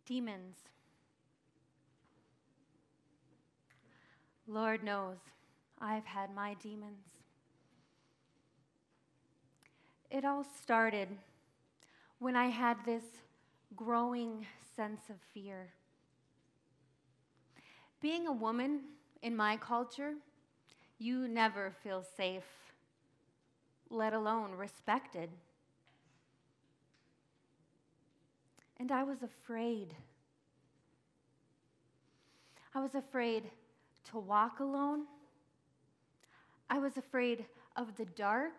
Demons. Lord knows, I've had my demons. It all started when I had this growing sense of fear. Being a woman in my culture, you never feel safe, let alone respected. And I was afraid. I was afraid to walk alone. I was afraid of the dark.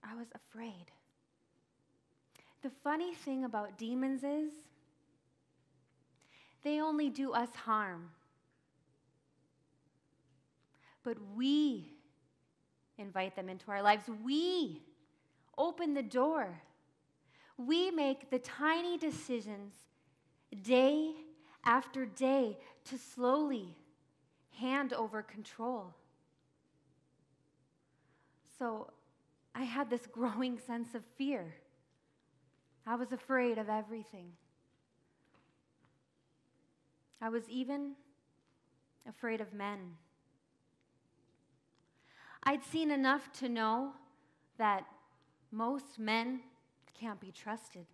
I was afraid. The funny thing about demons is they only do us harm. But we invite them into our lives. We open the door. We make the tiny decisions day after day to slowly hand over control. So I had this growing sense of fear. I was afraid of everything. I was even afraid of men. I'd seen enough to know that most men can't be trusted.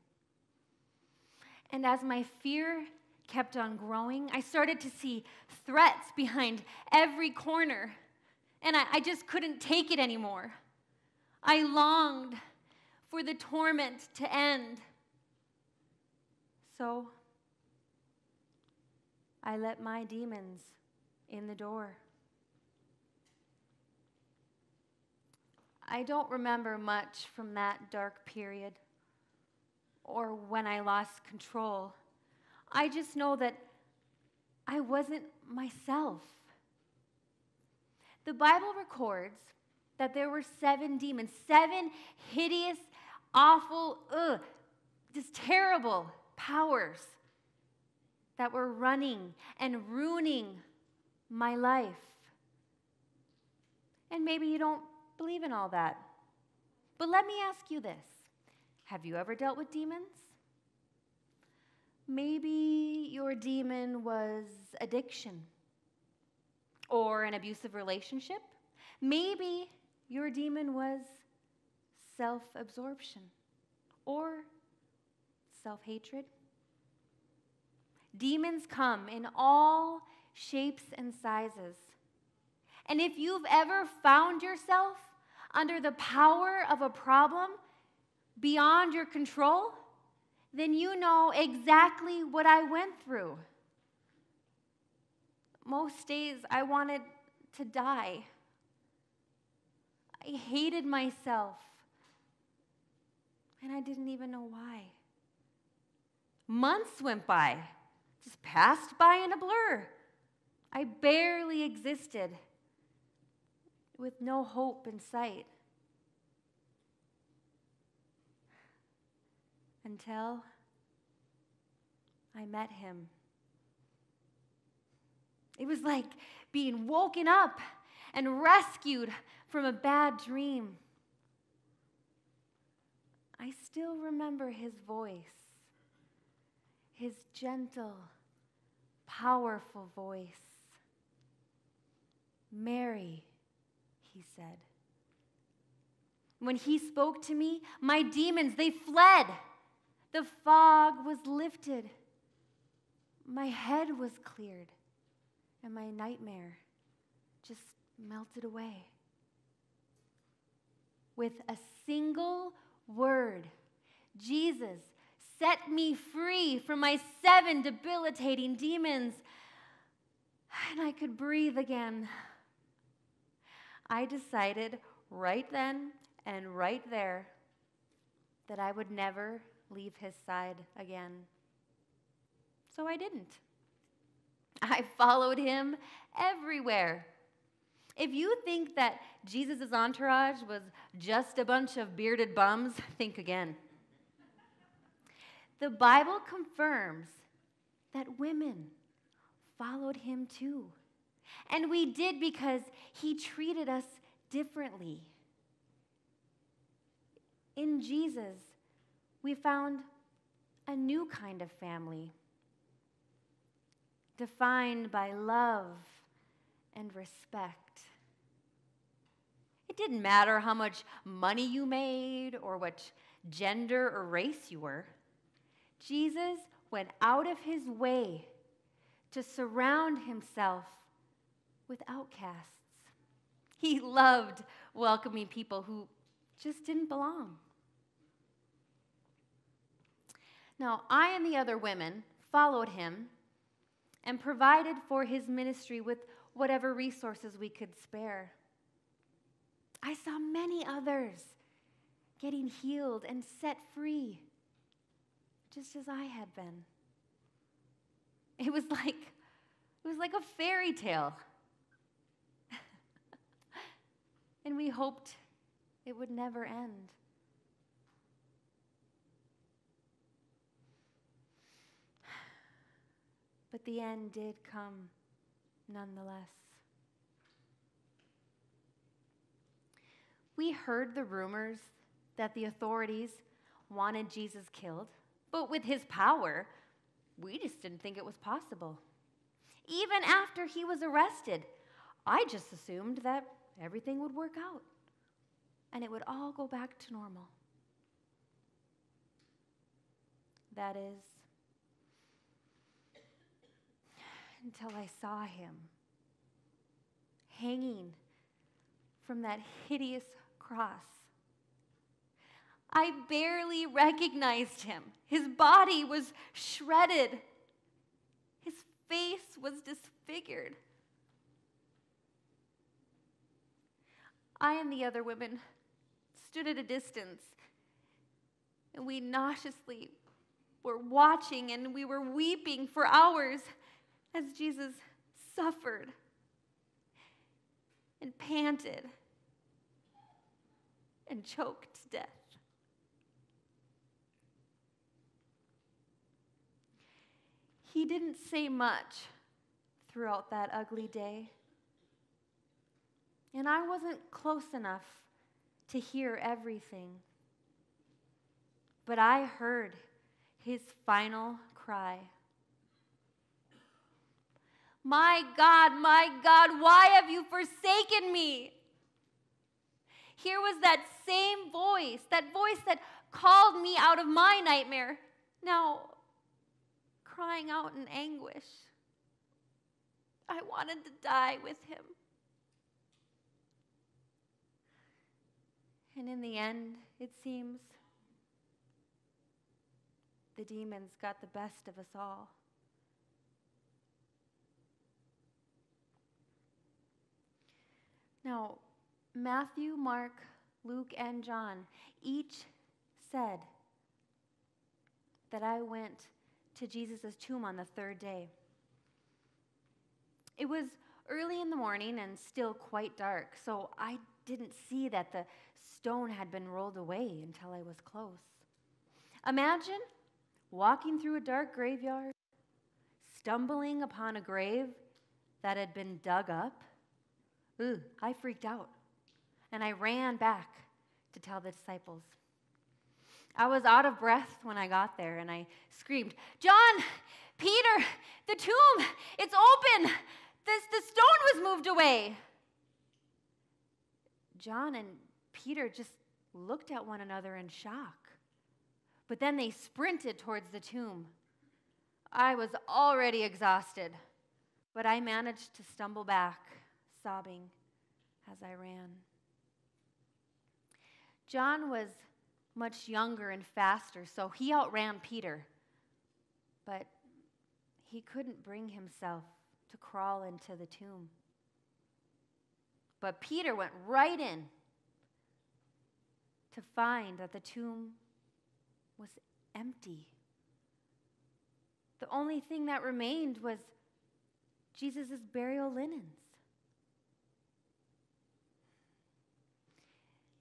And as my fear kept on growing, I started to see threats behind every corner, and I just couldn't take it anymore. I longed for the torment to end. So I let my demons in the door. I don't remember much from that dark period or when I lost control. I just know that I wasn't myself. The Bible records that there were 7 demons, 7 hideous, awful, just terrible powers that were running and ruining my life. And maybe you don't believe in all that. But let me ask you this. Have you ever dealt with demons? Maybe your demon was addiction or an abusive relationship. Maybe your demon was self-absorption or self-hatred. Demons come in all shapes and sizes. And if you've ever found yourself under the power of a problem beyond your control, then you know exactly what I went through. Most days I wanted to die. I hated myself, and I didn't even know why. Months went by, just passed by in a blur. I barely existed, with no hope in sight. Until I met him. It was like being woken up and rescued from a bad dream. I still remember his voice, his gentle, powerful voice. "Mary," he said. When he spoke to me, my demons, they fled. The fog was lifted. My head was cleared, and my nightmare just melted away. With a single word, Jesus set me free from my 7 debilitating demons, and I could breathe again. I decided right then and right there that I would never leave his side again. So I didn't. I followed him everywhere. If you think that Jesus' entourage was just a bunch of bearded bums, think again. The Bible confirms that women followed him too. And we did because he treated us differently. In Jesus, we found a new kind of family, defined by love and respect. It didn't matter how much money you made or what gender or race you were. Jesus went out of his way to surround himself with outcasts. He loved welcoming people who just didn't belong. Now, I and the other women followed him and provided for his ministry with whatever resources we could spare. I saw many others getting healed and set free, just as I had been. It was like a fairy tale. And we hoped it would never end. But the end did come nonetheless. We heard the rumors that the authorities wanted Jesus killed, but with his power, we just didn't think it was possible. Even after he was arrested, I just assumed that everything would work out and it would all go back to normal. That is, until I saw him hanging from that hideous cross. I barely recognized him. His body was shredded. His face was disfigured. I and the other women stood at a distance, and we nauseously were watching, and we were weeping for hours as Jesus suffered and panted and choked to death. He didn't say much throughout that ugly day, and I wasn't close enough to hear everything. But I heard his final cry. My God, why have you forsaken me? Here was that same voice that called me out of my nightmare, now crying out in anguish. I wanted to die with him. And in the end, it seems, the demons got the best of us all. Now, Matthew, Mark, Luke, and John each said that I went to Jesus' tomb on the third day. It was early in the morning and still quite dark, so I didn't see that the stone had been rolled away until I was close. Imagine walking through a dark graveyard, stumbling upon a grave that had been dug up. I freaked out, and I ran back to tell the disciples. I was out of breath when I got there, and I screamed, "John, Peter, the tomb, it's open. The stone was moved away." John and Peter just looked at one another in shock, but then they sprinted towards the tomb. I was already exhausted, but I managed to stumble back, sobbing as I ran. John was much younger and faster, so he outran Peter, but he couldn't bring himself to crawl into the tomb. But Peter went right in to find that the tomb was empty. The only thing that remained was Jesus' burial linens.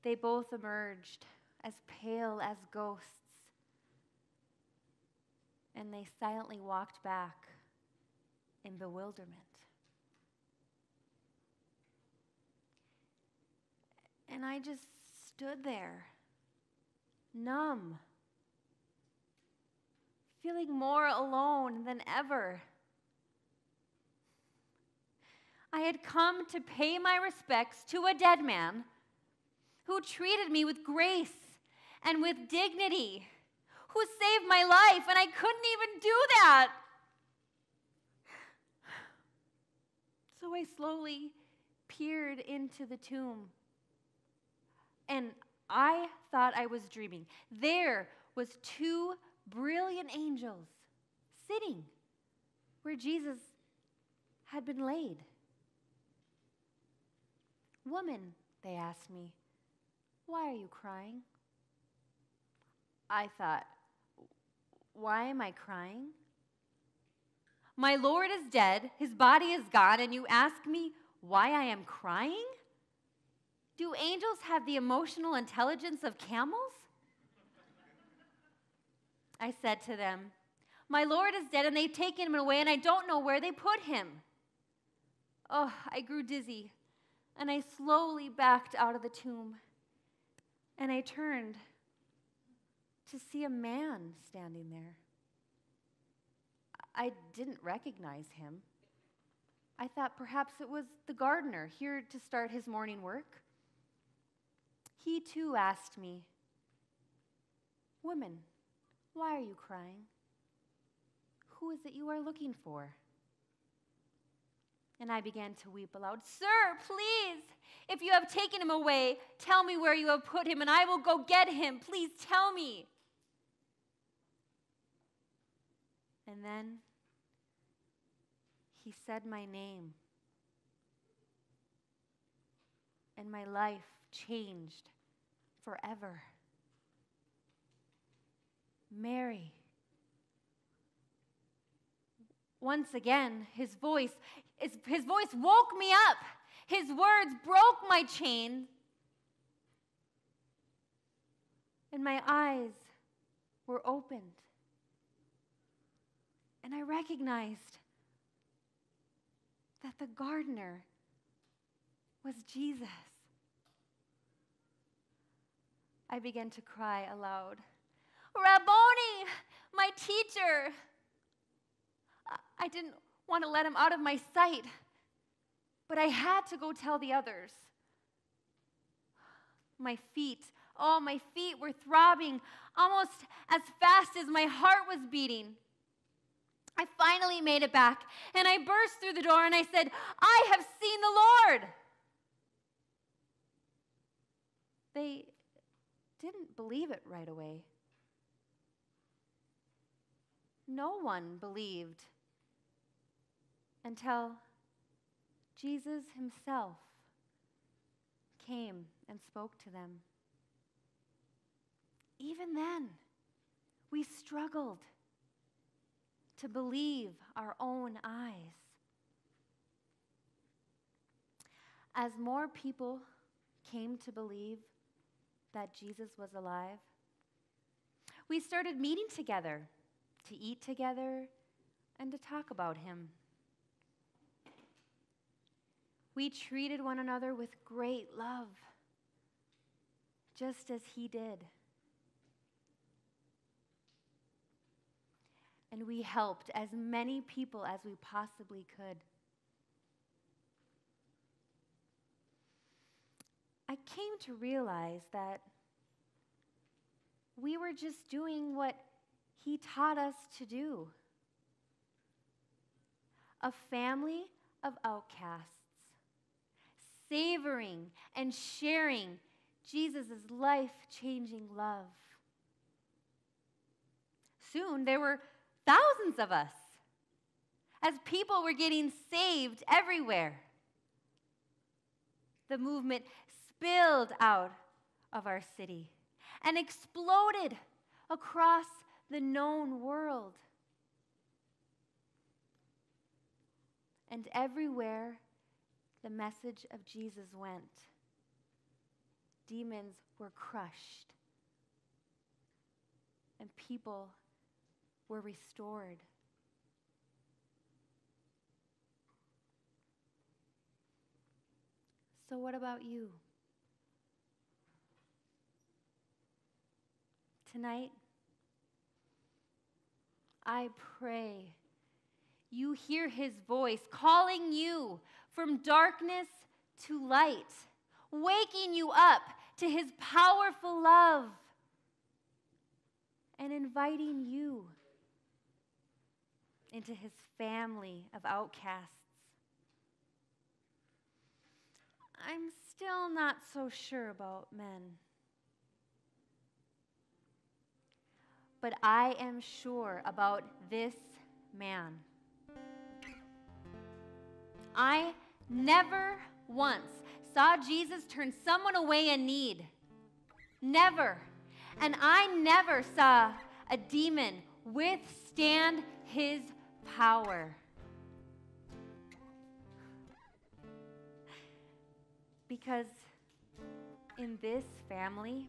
They both emerged as pale as ghosts, and they silently walked back in bewilderment. And I just stood there, numb, feeling more alone than ever. I had come to pay my respects to a dead man who treated me with grace and with dignity, who saved my life, and I couldn't even do that. So I slowly peered into the tomb, and I thought I was dreaming. There was two brilliant angels sitting where Jesus had been laid. "Woman," they asked me, "why are you crying?" I thought, why am I crying? My Lord is dead, his body is gone, and you ask me why I am crying? Do angels have the emotional intelligence of camels? I said to them, "My Lord is dead, and they've taken him away, and I don't know where they put him." Oh, I grew dizzy, and I slowly backed out of the tomb, and I turned to see a man standing there. I didn't recognize him. I thought perhaps it was the gardener here to start his morning work. He too asked me, "Woman, why are you crying? Who is it you are looking for?" And I began to weep aloud. "Sir, please, if you have taken him away, tell me where you have put him, and I will go get him. Please tell me." And then he said my name, and my life changed forever. "Mary." Once again, his voice woke me up. His words broke my chain, and my eyes were opened. And I recognized that the gardener was Jesus. I began to cry aloud, "Rabboni, my teacher." I didn't want to let him out of my sight, but I had to go tell the others. My feet were throbbing almost as fast as my heart was beating. I finally made it back, and I burst through the door, and I said, "I have seen the Lord." They didn't believe it right away. No one believed until Jesus himself came and spoke to them. Even then, we struggled to believe our own eyes. As more people came to believe that Jesus was alive, we started meeting together to eat together and to talk about him. We treated one another with great love, just as he did. And we helped as many people as we possibly could. I came to realize that we were just doing what he taught us to do. A family of outcasts, savoring and sharing Jesus' life-changing love. Soon there were thousands of us as people were getting saved everywhere. The movement spilled out of our city and exploded across the known world. And everywhere the message of Jesus went, demons were crushed and people were restored. So what about you? Tonight, I pray you hear his voice calling you from darkness to light, waking you up to his powerful love and inviting you into his family of outcasts. I'm still not so sure about men, but I am sure about this man. I never once saw Jesus turn someone away in need. Never. And I never saw a demon withstand his power. Because in this family,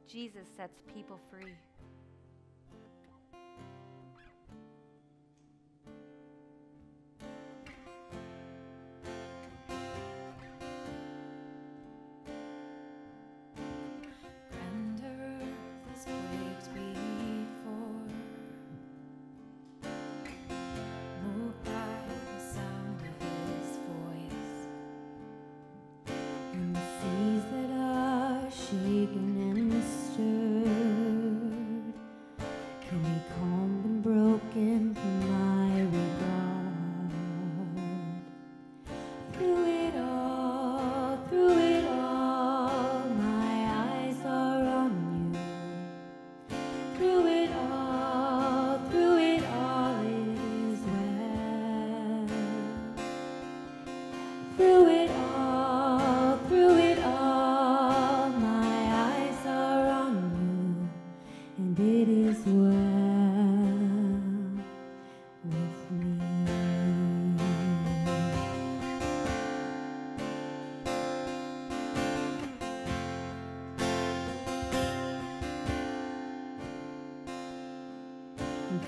Jesus sets people free.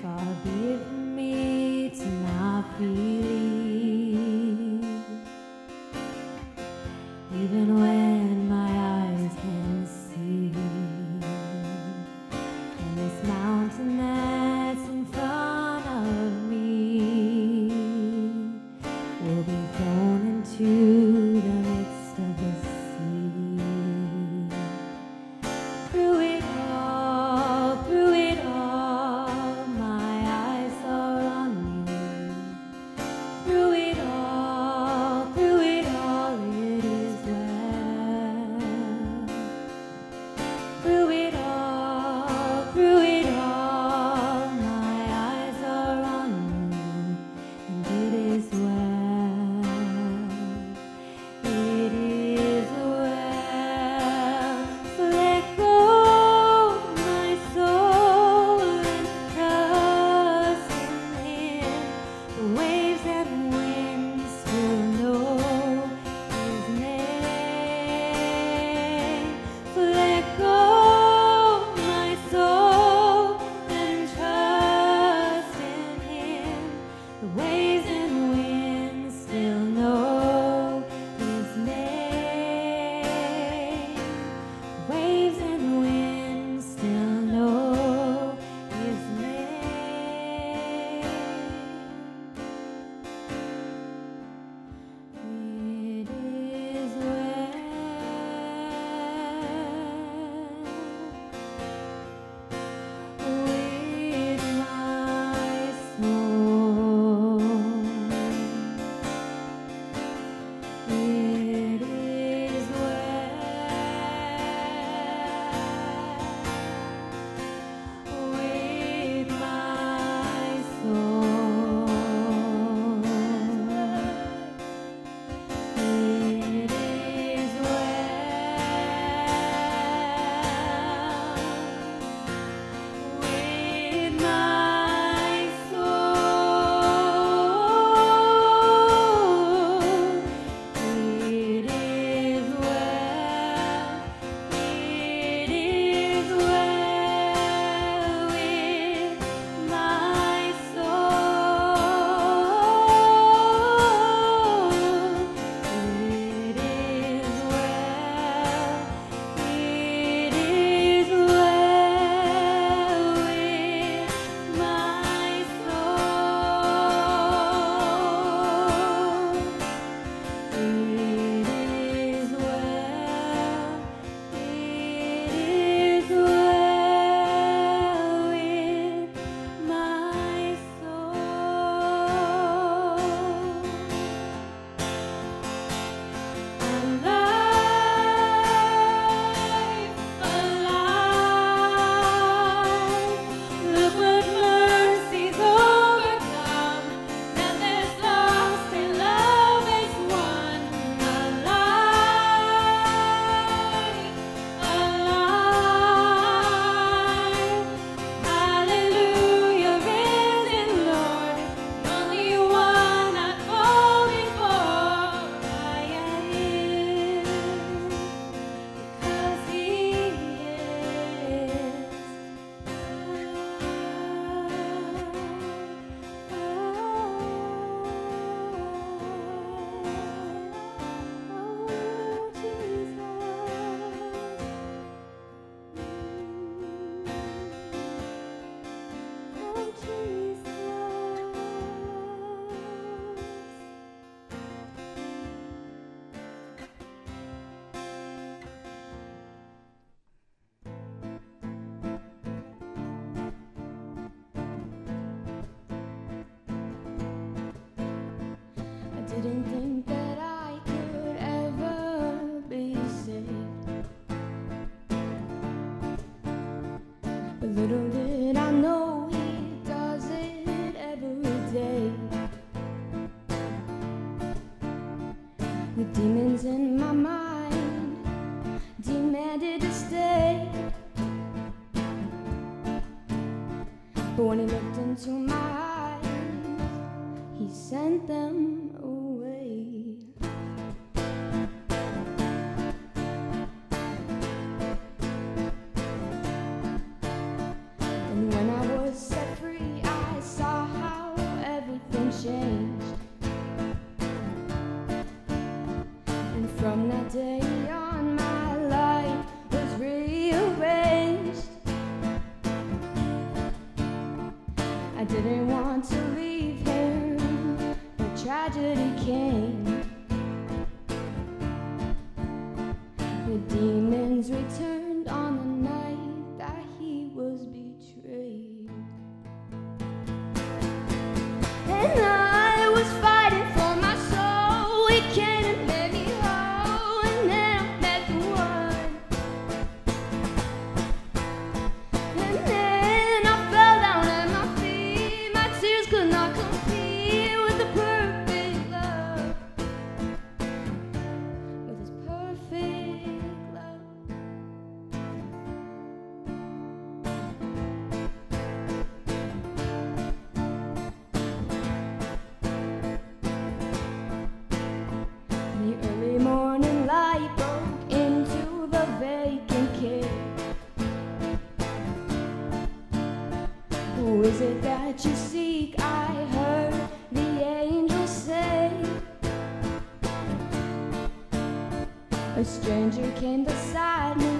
Far be it from me to not believe, even when my eyes can see. And this mountain that's in front of me will be thrown into the midst of the sea. Through it all, my eyes are didn't think that I could ever be saved, but little did I know he does it every day. The demons in my mind demanded to stay, but when he looked into my eyes, he sent them away. And when I was set free, I saw how everything changed. And from that day on, my life was rearranged. I didn't want to leave him, but tragedy came. The demons returned on the night that he was betrayed. And I was fighting for my soul. He came and made me whole, and then I met the one. And then I fell down at my feet. My tears could not compete with the perfect love, with his perfect love. The early morning light broke into the vacant cave. Who is it that you seek? I heard the angel say. A stranger came beside me